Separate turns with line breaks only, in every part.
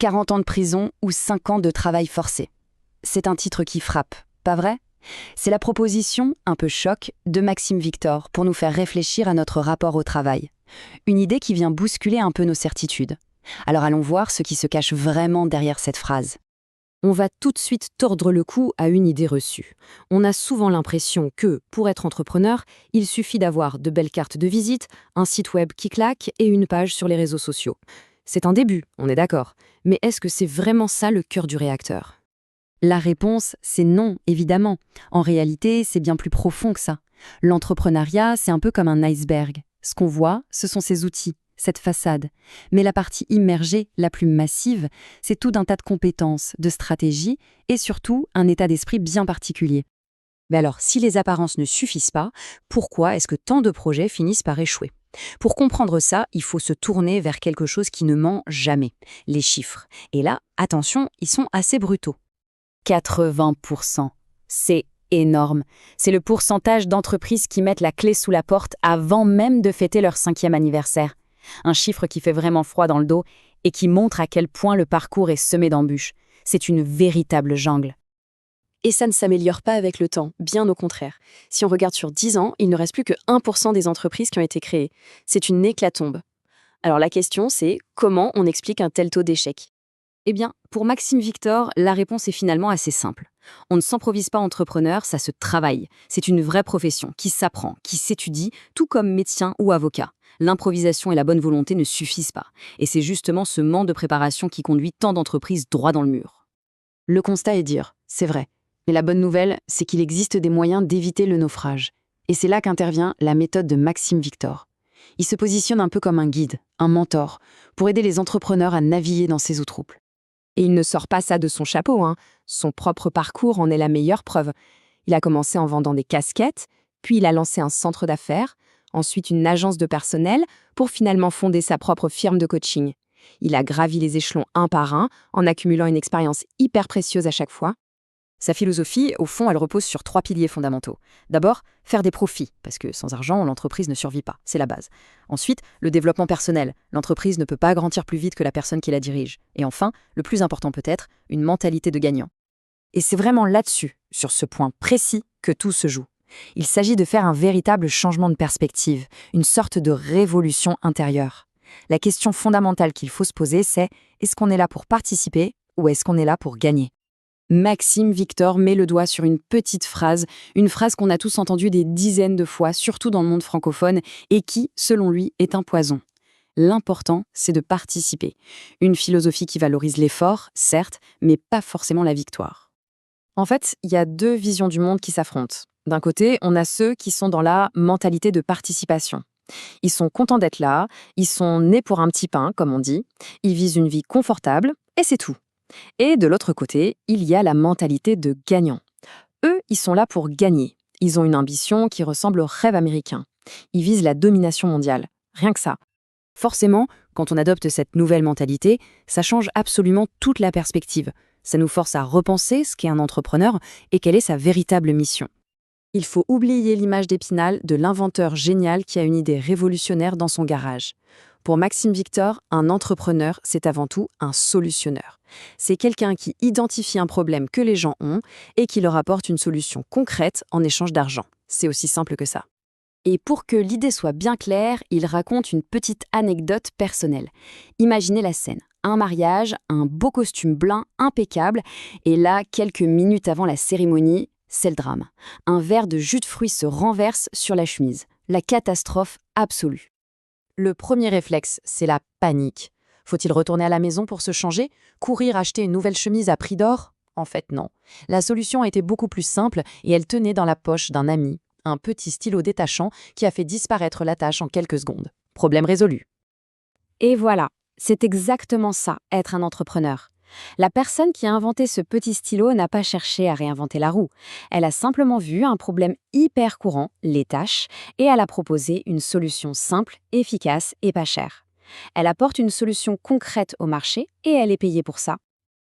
40 ans de prison ou 5 ans de travail forcé. C'est un titre qui frappe, pas vrai? C'est la proposition, un peu choc, de Maxime Victor pour nous faire réfléchir à notre rapport au travail. Une idée qui vient bousculer un peu nos certitudes. Alors allons voir ce qui se cache vraiment derrière cette phrase.
On va tout de suite tordre le cou à une idée reçue. On a souvent l'impression que, pour être entrepreneur, il suffit d'avoir de belles cartes de visite, un site web qui claque et une page sur les réseaux sociaux. C'est un début, on est d'accord. Mais est-ce que c'est vraiment ça le cœur du réacteur ?
La réponse, c'est non, évidemment. En réalité, c'est bien plus profond que ça. L'entrepreneuriat, c'est un peu comme un iceberg. Ce qu'on voit, ce sont ses outils, cette façade. Mais la partie immergée, la plus massive, c'est tout un tas de compétences, de stratégies et surtout un état d'esprit bien particulier.
Mais alors, si les apparences ne suffisent pas, pourquoi est-ce que tant de projets finissent par échouer ? Pour comprendre ça, il faut se tourner vers quelque chose qui ne ment jamais, les chiffres. Et là, attention, ils sont assez brutaux.
80%. C'est énorme. C'est le pourcentage d'entreprises qui mettent la clé sous la porte avant même de fêter leur 5e anniversaire. Un chiffre qui fait vraiment froid dans le dos et qui montre à quel point le parcours est semé d'embûches. C'est une véritable jungle.
Et ça ne s'améliore pas avec le temps, bien au contraire. Si on regarde sur 10 ans, il ne reste plus que 1% des entreprises qui ont été créées. C'est une hécatombe. Alors la question, c'est comment on explique un tel taux d'échec ?
Eh bien, pour Maxime Victor, la réponse est finalement assez simple. On ne s'improvise pas entrepreneur, ça se travaille. C'est une vraie profession qui s'apprend, qui s'étudie, tout comme médecin ou avocat. L'improvisation et la bonne volonté ne suffisent pas. Et c'est justement ce manque de préparation qui conduit tant d'entreprises droit dans le mur.
Le constat est dur, c'est vrai. Mais la bonne nouvelle, c'est qu'il existe des moyens d'éviter le naufrage. Et c'est là qu'intervient la méthode de Maxime Victor. Il se positionne un peu comme un guide, un mentor, pour aider les entrepreneurs à naviguer dans ces eaux troubles. Et il ne sort pas ça de son chapeau, hein. Son propre parcours en est la meilleure preuve. Il a commencé en vendant des casquettes, puis il a lancé un centre d'affaires, ensuite une agence de personnel, pour finalement fonder sa propre firme de coaching. Il a gravi les échelons un par un, en accumulant une expérience hyper précieuse à chaque fois.
Sa philosophie, au fond, elle repose sur 3 piliers fondamentaux. D'abord, faire des profits, parce que sans argent, l'entreprise ne survit pas, c'est la base. Ensuite, le développement personnel. L'entreprise ne peut pas grandir plus vite que la personne qui la dirige. Et enfin, le plus important peut-être, une mentalité de gagnant. Et c'est vraiment là-dessus, sur ce point précis, que tout se joue. Il s'agit de faire un véritable changement de perspective, une sorte de révolution intérieure. La question fondamentale qu'il faut se poser, c'est est-ce qu'on est là pour participer ou est-ce qu'on est là pour gagner ? Maxime Victor met le doigt sur une petite phrase, une phrase qu'on a tous entendue des dizaines de fois, surtout dans le monde francophone, et qui, selon lui, est un poison. L'important, c'est de participer. Une philosophie qui valorise l'effort, certes, mais pas forcément la victoire. En fait, il y a 2 visions du monde qui s'affrontent. D'un côté, on a ceux qui sont dans la mentalité de participation. Ils sont contents d'être là, ils sont nés pour un petit pain, comme on dit, ils visent une vie confortable, et c'est tout. Et de l'autre côté, il y a la mentalité de gagnant. Eux, ils sont là pour gagner. Ils ont une ambition qui ressemble au rêve américain. Ils visent la domination mondiale. Rien que ça. Forcément, quand on adopte cette nouvelle mentalité, ça change absolument toute la perspective. Ça nous force à repenser ce qu'est un entrepreneur et quelle est sa véritable mission. Il faut oublier l'image d'Épinal de l'inventeur génial qui a une idée révolutionnaire dans son garage. Pour Maxime Victor, un entrepreneur, c'est avant tout un solutionneur. C'est quelqu'un qui identifie un problème que les gens ont et qui leur apporte une solution concrète en échange d'argent. C'est aussi simple que ça. Et pour que l'idée soit bien claire, il raconte une petite anecdote personnelle. Imaginez la scène. Un mariage, un beau costume blanc impeccable, et là, quelques minutes avant la cérémonie, c'est le drame. Un verre de jus de fruits se renverse sur la chemise. La catastrophe absolue. Le premier réflexe, c'est la panique. Faut-il retourner à la maison pour se changer? Courir acheter une nouvelle chemise à prix d'or? En fait, non. La solution était beaucoup plus simple et elle tenait dans la poche d'un ami. Un petit stylo détachant qui a fait disparaître la tâche en quelques secondes. Problème résolu. Et voilà, c'est exactement ça, être un entrepreneur. La personne qui a inventé ce petit stylo n'a pas cherché à réinventer la roue. Elle a simplement vu un problème hyper courant, les tâches, et elle a proposé une solution simple, efficace et pas chère. Elle apporte une solution concrète au marché et elle est payée pour ça.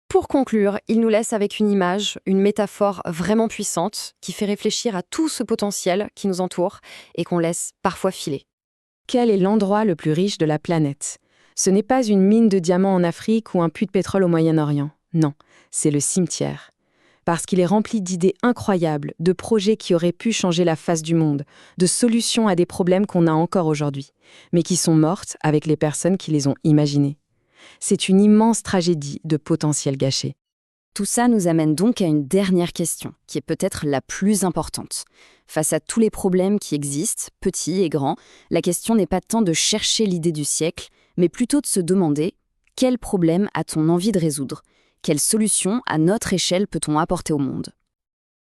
Pour conclure, il nous laisse avec une image, une métaphore vraiment puissante qui fait réfléchir à tout ce potentiel qui nous entoure et qu'on laisse parfois filer. Quel est l'endroit le plus riche de la planète ? Ce n'est pas une mine de diamants en Afrique ou un puits de pétrole au Moyen-Orient. Non, c'est le cimetière. Parce qu'il est rempli d'idées incroyables, de projets qui auraient pu changer la face du monde, de solutions à des problèmes qu'on a encore aujourd'hui, mais qui sont mortes avec les personnes qui les ont imaginées. C'est une immense tragédie de potentiel gâché.
Tout ça nous amène donc à une dernière question, qui est peut-être la plus importante. Face à tous les problèmes qui existent, petits et grands, la question n'est pas tant de chercher l'idée du siècle, mais plutôt de se demander quel problème a-t-on envie de résoudre ? Quelle solution, à notre échelle, peut-on apporter au monde ?